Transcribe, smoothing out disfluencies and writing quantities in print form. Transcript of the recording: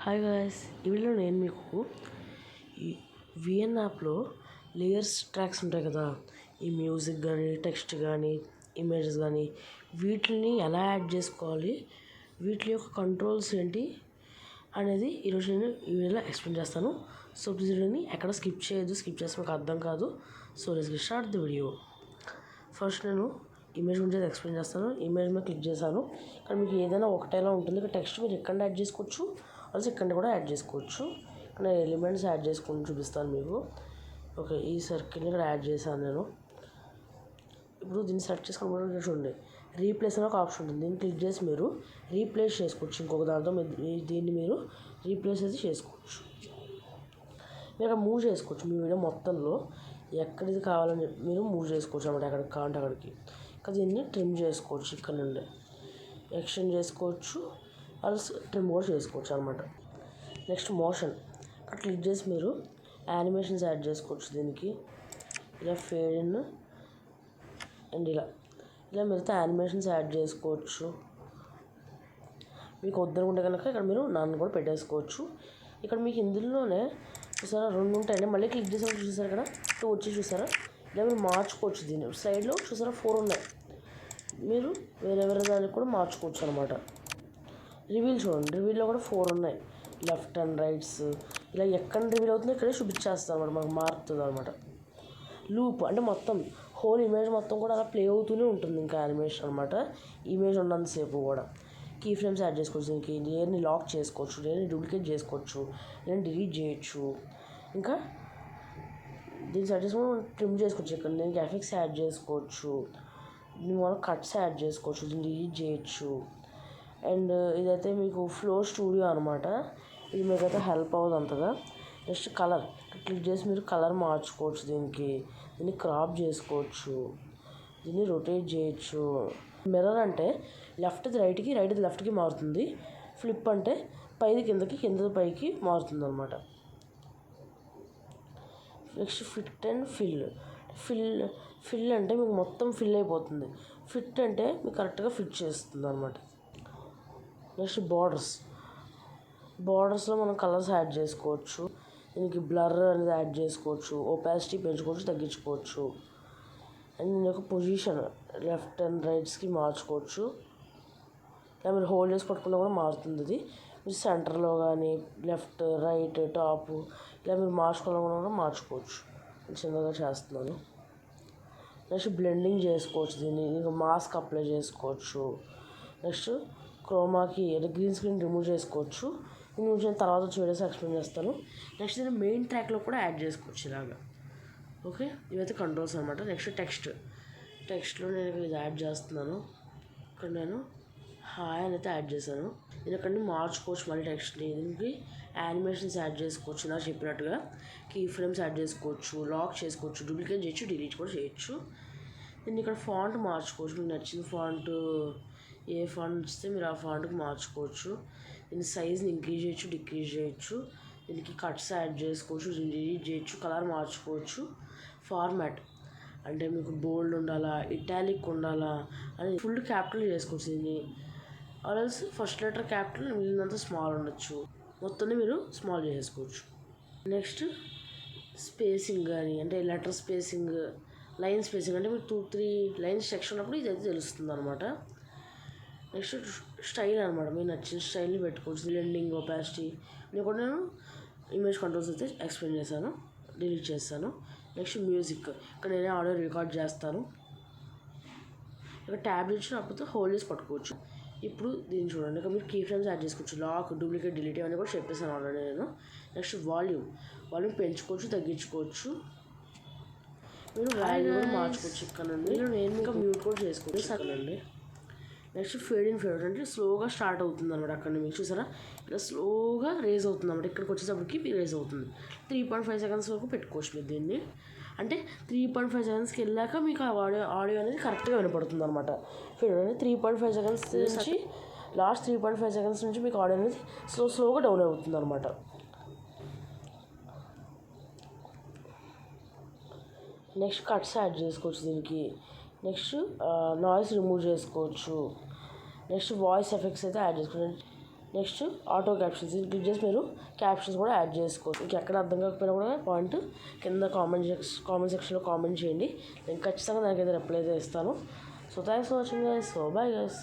Hi guys, ఈ వీడియోలో నేను మీకు ఈ విఎన్ యాప్లో లేయర్స్ ట్రాక్స్ ఉంటాయి కదా, ఈ మ్యూజిక్ కానీ టెక్స్ట్ కానీ ఇమేజెస్ కానీ వీటిని ఎలా యాడ్ చేసుకోవాలి, వీటి యొక్క కంట్రోల్స్ ఏంటి అనేది ఈరోజు నేను ఈ వీడియోలో ఎక్స్ప్లెయిన్ చేస్తాను. సో వీడియోని ఎక్కడ స్కిప్ చేయొద్దు, స్కిప్ చేస్తే మీకు అర్థం కాదు. So let's start the video. First నేను ఇమేజ్ గురించి ఎక్స్ప్లెయిన్ చేస్తాను. ఇమేజ్ మీద క్లిక్ చేశాను. ఇక్కడ మీకు ఏదైనా ఒకటేలా ఉంటుంది. ఇక్కడ టెక్స్ట్ మీరు ఎక్కడ యాడ్ చేసుకోవచ్చు, అలా ఇక్కడ కూడా యాడ్ చేసుకోవచ్చు. ఇక్కడ నేను ఎలిమెంట్స్ యాడ్ చేసుకుని చూపిస్తాను మీకు. ఓకే, ఈ సర్కిల్ని ఇక్కడ యాడ్ చేశాను నేను. ఇప్పుడు దీన్ని సెలెక్ట్ చేసుకుని చూడండి, రీప్లేస్ అనే ఒక ఆప్షన్ ఉంటుంది. దీన్ని క్లిక్ చేసి మీరు రీప్లేస్ చేసుకోవచ్చు. ఇంకొక దాంతో దీన్ని మీరు రీప్లేస్ అయితే చేసుకోవచ్చు. మీరు అక్కడ మూవ్ చేసుకోవచ్చు. మీ వీడియో మొత్తంలో ఎక్కడిది కావాలని చెప్పి మీరు మూవ్ చేసుకోవచ్చు అన్నమాట. ఎక్కడికి కావాలంటే అక్కడికి. ఇంకా దీన్ని ట్రిమ్ చేసుకోవచ్చు. ఇక్కడ నుండి ఎక్స్టెండ్ చేసుకోవచ్చు, అలా ట్రిమ్ కూడా చేసుకోవచ్చు అనమాట. నెక్స్ట్ మోషన్, అక్కడ క్లిక్ చేసి మీరు యానిమేషన్స్ యాడ్ చేసుకోవచ్చు. దీనికి ఇలా ఫేడ్ ఇన్ అండ్ ఇలా మిగతా యానిమేషన్స్ యాడ్ చేసుకోవచ్చు. మీకు వద్దనుకుంటే కనుక ఇక్కడ మీరు నన్ను కూడా పెట్టేసుకోవచ్చు. ఇక్కడ మీకు ఇందులోనే చూసారా 2 ఉంటాయండి. మళ్ళీ క్లిక్ చేసినప్పుడు చూసారు ఇక్కడ 2 వచ్చి చూసారా, ఇలా మీరు మార్చుకోవచ్చు. దీన్ని సైడ్లో చూసారా 4 ఉన్నాయి. మీరు వేరే దానికి కూడా మార్చుకోవచ్చు అనమాట. రివీల్ చూడండి, రివీల్లో కూడా 4 ఉన్నాయి. లెఫ్ట్ అండ్ రైట్స్ ఇలా ఎక్కడ రివీల్ అవుతుందో ఇక్కడే చూపించేస్తాం అనమాట. మనకు మారుతుంది అనమాట. లూప్ అంటే మొత్తం హోల్ ఇమేజ్ మొత్తం కూడా అలా ప్లే అవుతూనే ఉంటుంది. ఇంకా యానిమేషన్ అనమాట. ఇమేజ్ ఉన్నంతసేపు కూడా కీ ఫ్రేమ్స్ యాడ్ చేసుకోవచ్చు. దీనికి లేయర్ని లాక్ చేసుకోవచ్చు, లేయర్ని డూప్లికేట్ చేసుకోవచ్చు, లేయర్ని డిలీట్ చేయొచ్చు. ఇంకా దీన్ని సెట్ చేసుకుని మనం ట్రిమ్ చేసుకోవచ్చు. ఇక్కడ దీనికి ఎఫెక్ట్స్ యాడ్ చేసుకోవచ్చు, దీన్ని మనం కట్స్ యాడ్ చేసుకోవచ్చు, దీన్ని డిలీట్ చేయొచ్చు. అండ్ ఇదైతే మీకు ఫ్లో స్టూడియో అనమాట. ఇది మీకు అయితే హెల్ప్ అవ్వదు అంతగా. నెక్స్ట్ కలర్, క్లిక్ చేసి మీరు కలర్ మార్చుకోవచ్చు. దీన్ని క్రాప్ చేసుకోవచ్చు, దీన్ని రొటేట్ చేయొచ్చు. మిర్రర్ అంటే లెఫ్ట్ది రైట్కి, రైట్ది లెఫ్ట్కి మారుతుంది. ఫ్లిప్ అంటే పైది కిందకి, కిందది పైకి మారుతుంది అనమాట. నెక్స్ట్ ఫిట్ అండ్ ఫిల్ అంటే మీకు మొత్తం ఫిల్ అయిపోతుంది. ఫిట్ అంటే మీకు కరెక్ట్గా ఫిట్ చేస్తుంది అనమాట. నెక్స్ట్ బార్డర్స్లో మనం కలర్స్ యాడ్ చేసుకోవచ్చు. దీనికి బ్లర్ అనేది యాడ్ చేసుకోవచ్చు, ఒపాసిటీ పెంచుకోవచ్చు, తగ్గించుకోవచ్చు. అండ్ దీని యొక్క పొజిషన్ లెఫ్ట్ అండ్ రైట్స్కి మార్చుకోవచ్చు. ఇలా మీరు హోల్డ్ చేసి పట్టుకున్నా కూడా మారుతుంది. ఇది మీరు సెంటర్లో కానీ లెఫ్ట్ రైట్ టాప్ ఇలా మీరు మార్చుకోవాలన్నా కూడా మార్చుకోవచ్చు. చిన్నగా చేస్తున్నాను. నెక్స్ట్ బ్లెండింగ్ చేసుకోవచ్చు. దీన్ని మాస్క్ అప్లై చేసుకోవచ్చు. నెక్స్ట్ క్రోమాకి అంటే గ్రీన్ స్క్రీన్ రిమూవ్ చేసుకోవచ్చు. దీని గురించి నేను తర్వాత వీడియోస్ ఎక్స్ప్లెయిన్ చేస్తాను. నెక్స్ట్ దీన్ని మెయిన్ ట్రాక్లో కూడా యాడ్ చేసుకోవచ్చు ఇలాగా. ఓకే, ఇవైతే కంట్రోల్స్ అనమాట. నెక్స్ట్ టెక్స్ట్లో నేను ఇది యాడ్ చేస్తున్నాను. ఇక్కడ నేను హాయ్ అని అయితే యాడ్ చేశాను. నేను ఇక్కడ మార్చుకోవచ్చు మళ్ళీ టెక్స్ట్ని. దీనికి యానిమేషన్స్ యాడ్ చేసుకోవచ్చు. నాకు చెప్పినట్టుగా కీ ఫ్రేమ్స్ యాడ్ చేసుకోవచ్చు, లాక్ చేసుకోవచ్చు, డూప్లికేట్ చేయొచ్చు, డిలీట్ కూడా చేయొచ్చు. దీన్ని ఇక్కడ ఫాంట్ మార్చుకోవచ్చు. మీకు నచ్చిన ఫాంట్ ఏ ఫాంట్ ఇస్తే మీరు ఆ ఫాంట్కి మార్చుకోవచ్చు. దీని సైజ్ని ఇంక్రీజ్ చేయొచ్చు, డిక్రీజ్ చేయొచ్చు. దీనికి కట్స్ యాడ్ చేసుకోవచ్చు, డిలీట్ చేయొచ్చు, కలర్ మార్చుకోవచ్చు. ఫార్మాట్ అంటే మీకు బోల్డ్ ఉండాలా, ఇటాలిక్ ఉండాలా అని ఫుల్ క్యాపిటల్ చేసుకోవచ్చు. దీన్ని ఆల్స్ ఫస్ట్ లెటర్ క్యాపిటల్, మిగిలినంత స్మాల్ ఉండొచ్చు. మొత్తాన్ని మీరు స్మాల్ చేసుకోవచ్చు. నెక్స్ట్ స్పేసింగ్ కానీ అంటే లెటర్ స్పేసింగ్, లైన్ స్పేసింగ్ అంటే మీకు 2-3 లైన్స్ సెక్షన్ ఉన్నప్పుడు ఇది అయితే తెలుస్తుంది అనమాట. నెక్స్ట్ స్టైల్ అనమాట. మీరు నచ్చిన స్టైల్ని పెట్టుకోవచ్చు. బ్లెండింగ్, ఒపాసిటీ నేను కూడా ఇమేజ్ కంట్రోల్స్ అయితే ఎక్స్ప్లెయిన్ చేశాను, డిలీట్ చేస్తాను. నెక్స్ట్ మ్యూజిక్, ఇక్కడ నేనే ఆడియో రికార్డ్ చేస్తాను. ఇక్కడ ట్యాబ్లెట్స్ లేకపోతే హోల్డ్ చేసి పట్టుకోవచ్చు. ఇప్పుడు దీన్ని చూడండి, ఇక్కడ మీరు కీ ఫ్రేమ్స్ యాడ్ చేసుకోవచ్చు, లాక్, డూప్లికేట్, డిలీట్ అవన్నీ కూడా చెప్పేసాను ఆల్రెడీ నేను. నెక్స్ట్ వాల్యూమ్ పెంచుకోవచ్చు, తగ్గించుకోవచ్చు. మీరు వాల్యూ కూడా మార్చుకోవచ్చు ఇక్కడ నుండి. నేను ఇంకా మ్యూట్ కూడా చేసుకోవచ్చు అక్కడ నుండి. నెక్స్ట్ ఫేడ్ అంటే స్లోగా స్టార్ట్ అవుతుంది అనమాట. అక్కడ మీకు చూసారా ఇలా స్లోగా రేజ్ అవుతుంది అనమాట. ఇక్కడికి వచ్చేటప్పటికి రేజ్ అవుతుంది. 3.5 సెకండ్స్ వరకు పెట్టుకోవచ్చు మీరు దీన్ని. అంటే 3.5 సెకండ్స్కి వెళ్ళాక మీకు ఆడియో అనేది కరెక్ట్గా వినపడుతుంది అనమాట. ఫేడ్ అనేది 3.5 సెకండ్స్ నుంచి లాస్ట్ 3.5 సెకండ్స్ నుంచి మీకు ఆడియో అనేది స్లోగా డౌన్ అవుతుంది అనమాట. నెక్స్ట్ కట్స్ యాడ్ చేసుకోవచ్చు దీనికి. నెక్స్ట్ నాయిస్ రిమూవ్ చేసుకోవచ్చు. నెక్స్ట్ వాయిస్ ఎఫెక్ట్స్ అయితే యాడ్ చేసుకోవచ్చు. నెక్స్ట్ ఆటో క్యాప్షన్స్, ఇది క్లిక్ చేసి మీరు క్యాప్షన్స్ కూడా యాడ్ చేసుకోవచ్చు. మీకు ఎక్కడ అర్థం కాకపోయినా కూడా పాయింట్ కింద కామెంట్ సెక్షన్లో కామెంట్ చేయండి. నేను ఖచ్చితంగా దానికైతే రిప్లై అయితే ఇస్తాను. So thanks for watching guys. So bye guys.